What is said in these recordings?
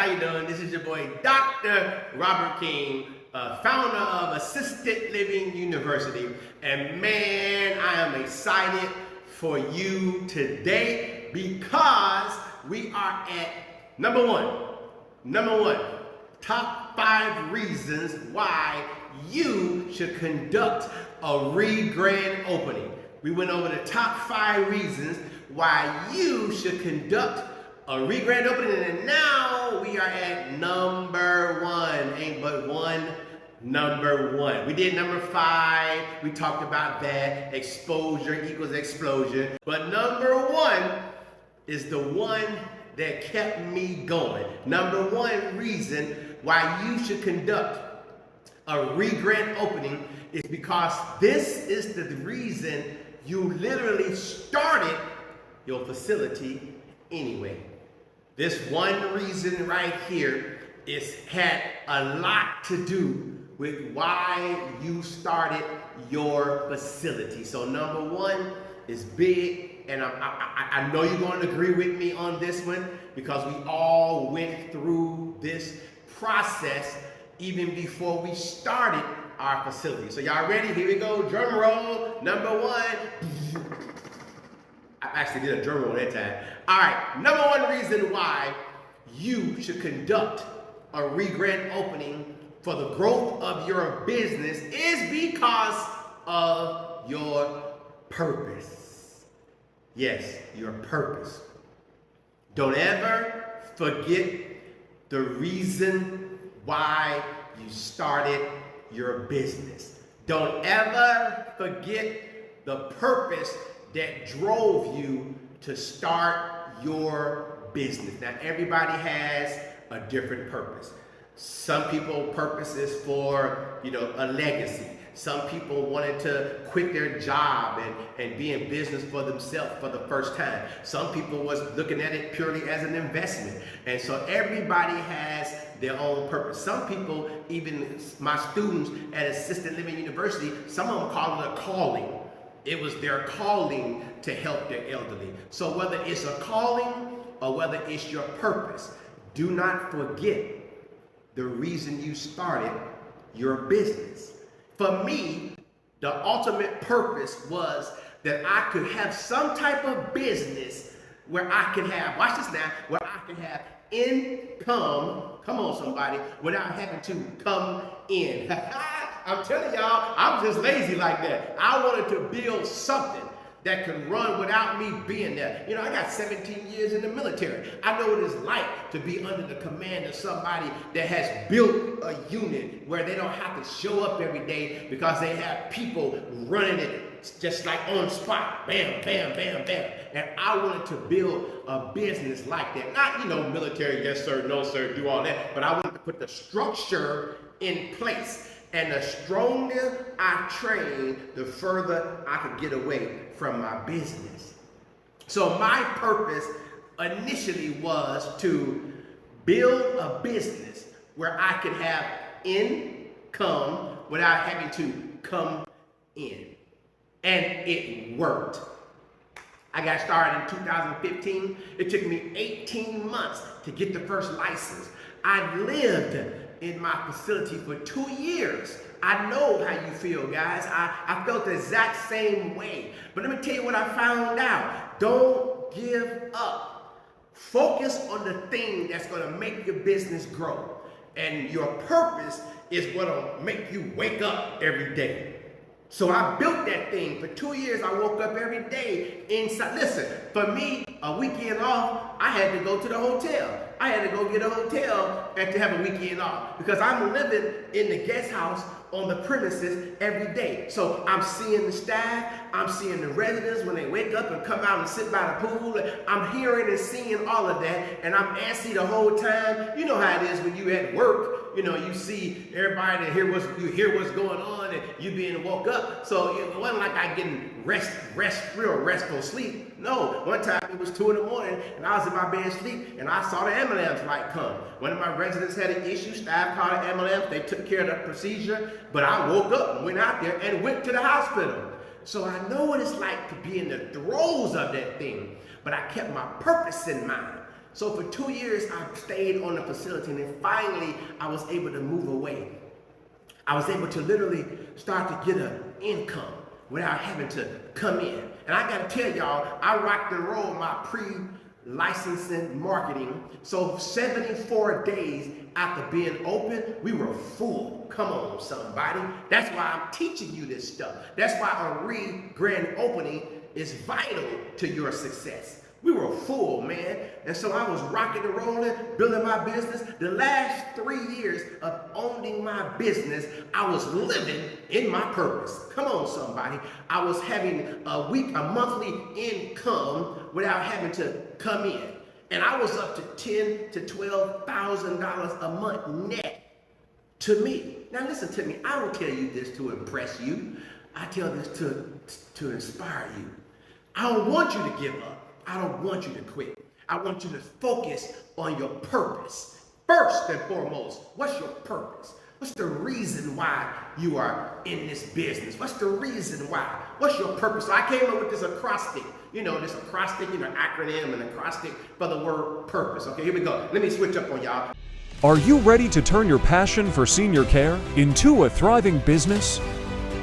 how you doing? This is your boy, Dr. Robert King, founder of Assisted Living University. And man, I am excited for you today because we are at number one, top 5 reasons why you should conduct a re-grand opening. We went over the top 5 reasons why you should conduct a re-grand opening, and now we are at number 1. Ain't but one, number 1. We did number 5. We talked about that. Exposure equals explosion. But number 1 is the one that kept me going. Number 1 reason why you should conduct a re-grand opening is because this is the reason you literally started your facility anyway. This one reason right here had a lot to do with why you started your facility. So number 1 is big, and I know you're going to agree with me on this one because we all went through this process even before we started our facility. So y'all ready? Here we go. Drum roll. Number 1. I actually did a drum roll that time. All right. Number 1 reason why you should conduct a re-grand opening for the growth of your business is because of your purpose. Yes, your purpose. Don't ever forget the reason why you started your business. Don't ever forget the purpose that drove you to start your business. Now, everybody has a different purpose. Some people purpose is for, a legacy. Some people wanted to quit their job and be in business for themselves for the first time. Some people was looking at it purely as an investment. And so everybody has their own purpose. Some people, even my students at Assisted Living University, some of them call it a calling. It was their calling to help their elderly. So whether it's a calling or whether it's your purpose, do not forget the reason you started your business. For me, the ultimate purpose was that I could have some type of business where I could have, watch this now, where I could have income, come on somebody, without having to come in. I'm telling y'all, I'm just lazy like that. I wanted to build something that could run without me being there. I got 17 years in the military. I know what it's like to be under the command of somebody that has built a unit where they don't have to show up every day because they have people running it just like on the spot. Bam, bam, bam, bam. And I wanted to build a business like that. Not, military, yes sir, no sir, do all that. But I wanted to put the structure in place. And the stronger I trained, the further I could get away from my business. So my purpose initially was to build a business where I could have income without having to come in. And it worked. I got started in 2015. It took me 18 months to get the first license. I lived in my facility for 2 years. I know how you feel, guys. I felt the exact same way. But let me tell you what I found out. Don't give up. Focus on the thing that's going to make your business grow. And your purpose is what will make you wake up every day. So I built that thing. For 2 years, I woke up every day inside. Listen, for me, a weekend off, I had to go to the hotel. I had to go get a hotel and to have a weekend off because I'm living in the guest house on the premises every day. So I'm seeing the staff, I'm seeing the residents when they wake up and come out and sit by the pool. I'm hearing and seeing all of that, and I'm antsy the whole time. You know how it is when you at work. You see everybody and you hear what's going on, and you being woke up. So it wasn't like I getting real restful sleep. No, one time it was 2 in the morning, and I was in my bed asleep, and I saw the ambulance light come. One of my residents had an issue. Staff called an ambulance. They took care of the procedure, but I woke up and went out there and went to the hospital. So I know what it's like to be in the throes of that thing, but I kept my purpose in mind. So for 2 years, I stayed on the facility, and then finally, I was able to move away. I was able to literally start to get an income without having to come in. And I gotta tell y'all, I rocked and rolled my pre-licensing marketing. So 74 days after being open, we were full. Come on, somebody. That's why I'm teaching you this stuff. That's why a grand opening is vital to your success. We were full, man. And so I was rocking and rolling, building my business. The last 3 years of owning my business, I was living in my purpose. Come on, somebody. I was having a monthly income without having to come in. And I was up to $10,000 to $12,000 a month net to me. Now listen to me. I don't tell you this to impress you. I tell this to inspire you. I don't want you to give up. I don't want you to quit. I want you to focus on your purpose. First and foremost, what's your purpose? What's the reason why you are in this business? What's the reason why? What's your purpose? So I came up with this acrostic, this acrostic, acronym and acrostic for the word purpose. Okay, here we go. Let me switch up on y'all. Are you ready to turn your passion for senior care into a thriving business?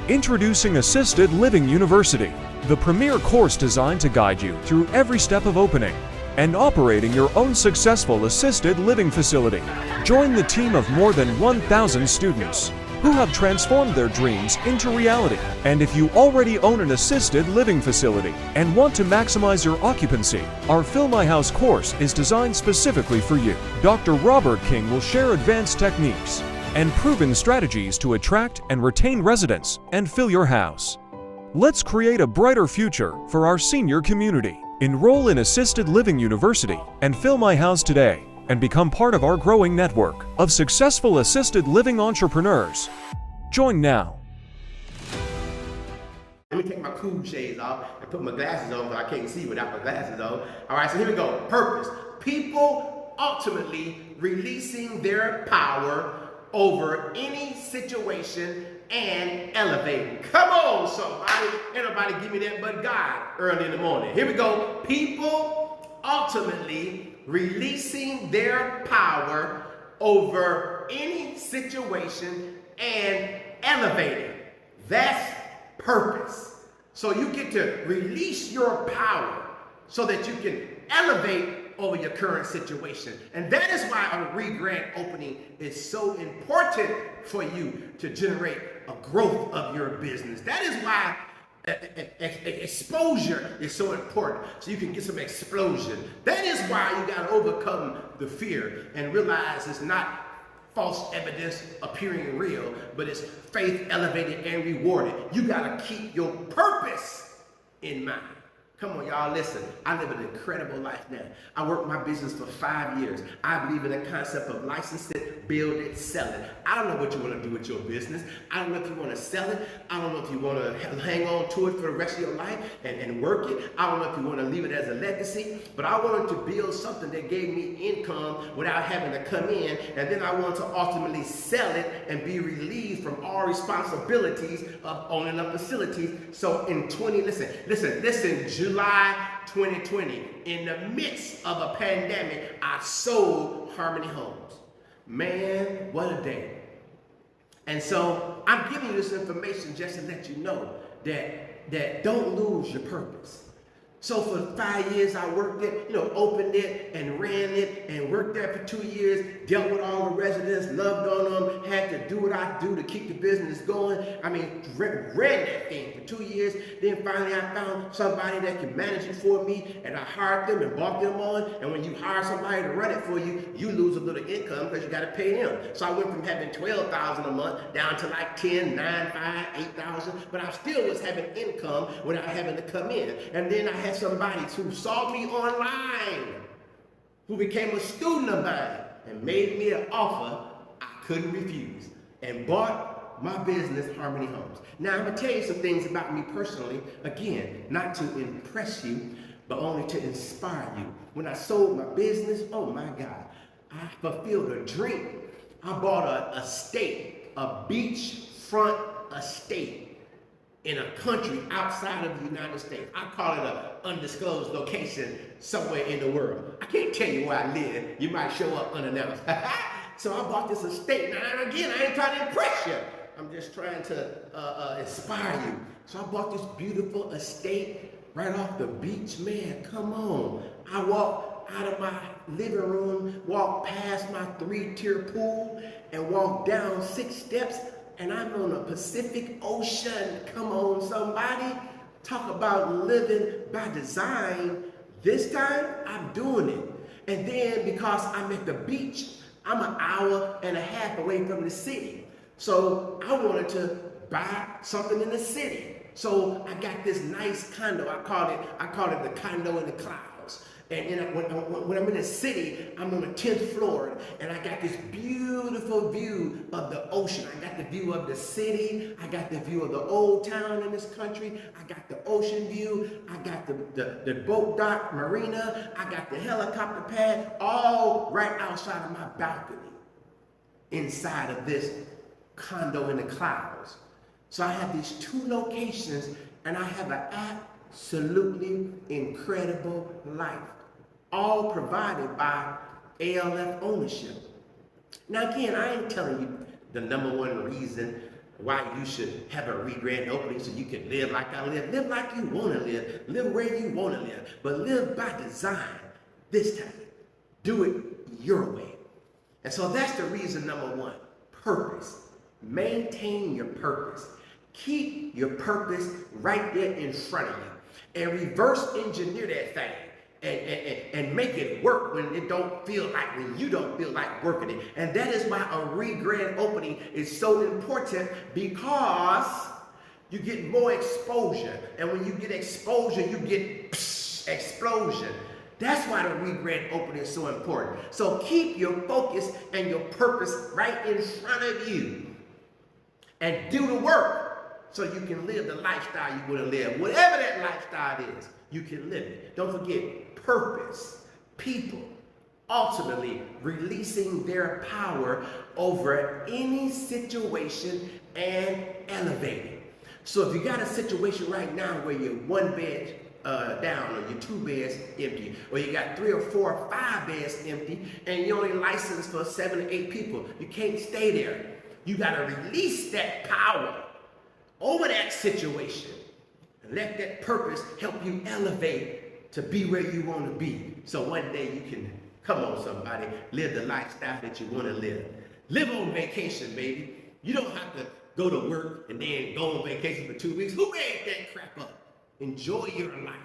Introducing Assisted Living University, the premier course designed to guide you through every step of opening and operating your own successful assisted living facility. Join the team of more than 1,000 students who have transformed their dreams into reality. And if you already own an assisted living facility and want to maximize your occupancy, our Fill My House course is designed specifically for you. Dr. Robert King will share advanced techniques and proven strategies to attract and retain residents and fill your house. Let's create a brighter future for our senior community. Enroll in Assisted Living University and Fill My House today and become part of our growing network of successful assisted living entrepreneurs. Join now. Let me take my cool shades off and put my glasses on, because I can't see without my glasses on. All right, so here we go. Purpose. People ultimately releasing their power over any situation and elevating. Come on, somebody. Ain't nobody give me that but God early in the morning. Here we go. People ultimately releasing their power over any situation and elevating. That's purpose. So you get to release your power so that you can elevate over your current situation. And that is why a grand opening is so important for you to generate a growth of your business. That is why exposure is so important, so you can get some explosion. That is why you got to overcome the fear and realize it's not false evidence appearing real, but it's faith elevated and rewarded. You got to keep your purpose in mind. Come on, y'all, listen. I live an incredible life now. I worked my business for 5 years. I believe in the concept of license it, build it, sell it. I don't know what you want to do with your business. I don't know if you want to sell it. I don't know if you want to hang on to it for the rest of your life and work it. I don't know if you want to leave it as a legacy, but I wanted to build something that gave me income without having to come in, and then I wanted to ultimately sell it and be relieved from all responsibilities of owning a facility. So in July 2020, in the midst of a pandemic, I sold Harmony Homes. Man, what a day. And so I'm giving you this information just to let you know that don't lose your purpose. So for 5 years, I worked it, opened it and ran it and worked there for 2 years, dealt with all the residents, loved on them, had to do what I do to keep the business going. I mean, ran that thing for 2 years. Then finally I found somebody that could manage it for me, and I hired them and brought them on. And when you hire somebody to run it for you, you lose a little income because you got to pay them. So I went from having $12,000 a month down to like 10, 9, 5, 8,000, but I still was having income without having to come in. And then I had somebody who saw me online, who became a student of mine and made me an offer I couldn't refuse, and bought my business, Harmony Homes. Now I'm gonna tell you some things about me personally, again, not to impress you, but only to inspire you. When I sold my business, oh my God, I fulfilled a dream. I bought an estate, a beachfront estate in a country outside of the United States. I call it an undisclosed location somewhere in the world. I can't tell you where I live. You might show up unannounced. So I bought this estate. Now, again, I ain't trying to impress you. I'm just trying to inspire you. So I bought this beautiful estate right off the beach. Man, come on. I walked out of my living room, walked past my 3-tier pool, and walked down 6 steps, and I'm on the Pacific Ocean. Come on, somebody. Talk about living by design. This time, I'm doing it. And then because I'm at the beach, I'm an hour and a half away from the city. So I wanted to buy something in the city. So I got this nice condo. I call it the condo in the clouds. And when I'm in the city, I'm on the 10th floor, and I got this beautiful view of the ocean. I got the view of the city. I got the view of the old town in this country. I got the ocean view. I got the boat dock marina. I got the helicopter pad, all right outside of my balcony, inside of this condo in the clouds. So I have these 2 locations, and I have an absolutely incredible life, all provided by ALF ownership. Now again, I ain't telling you the #1 reason why you should have a re-grand opening so you can live like I live. Live like you want to live where you want to live, but live by design this time. Do it your way. And so that's the reason #1, purpose. Maintain your purpose. Keep your purpose right there in front of you, and reverse engineer that thing and make it work when you don't feel like working it. And that is why a re-grand opening is so important, because you get more exposure, and when you get exposure, you get explosion. That's why the re-grand opening is so important. So keep your focus and your purpose right in front of you, and do the work so you can live the lifestyle you want to live. Whatever that lifestyle is, you can live it. Don't forget, purpose, people, ultimately releasing their power over any situation and elevating. So if you got a situation right now where you're 1 bed down, or your 2 beds empty, or you got 3 or 4 or 5 beds empty, and you're only licensed for 7 or 8 people, you can't stay there. You got to release that power over that situation and let that purpose help you elevate to be where you want to be. So one day you can, come on somebody, live the lifestyle that you want to live. Live on vacation, baby. You don't have to go to work and then go on vacation for 2 weeks. Who made that crap up? Enjoy your life.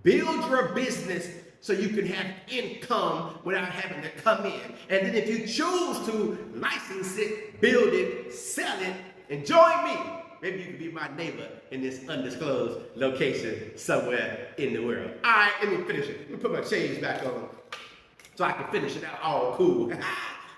Build your business so you can have income without having to come in. And then if you choose to license it, build it, sell it, and join me, maybe you can be my neighbor in this undisclosed location somewhere in the world. All right, let me finish it. Let me put my shades back on so I can finish it out all cool.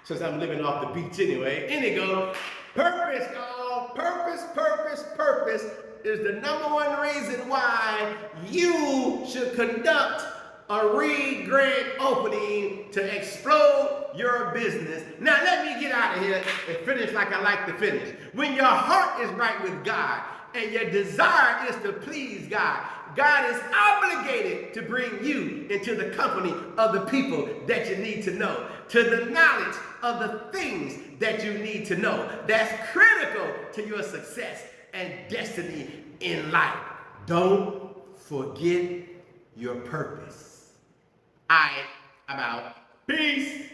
Since I'm living off the beach anyway. In it goes. Purpose, y'all. Purpose, purpose, purpose is the #1 reason why you should conduct a re-grand opening to explode your business. Now let me get out of here and finish like I like to finish. When your heart is right with God and your desire is to please God, God is obligated to bring you into the company of the people that you need to know, to the knowledge of the things that you need to know. That's critical to your success and destiny in life. Don't forget your purpose. All right, I'm out. Peace.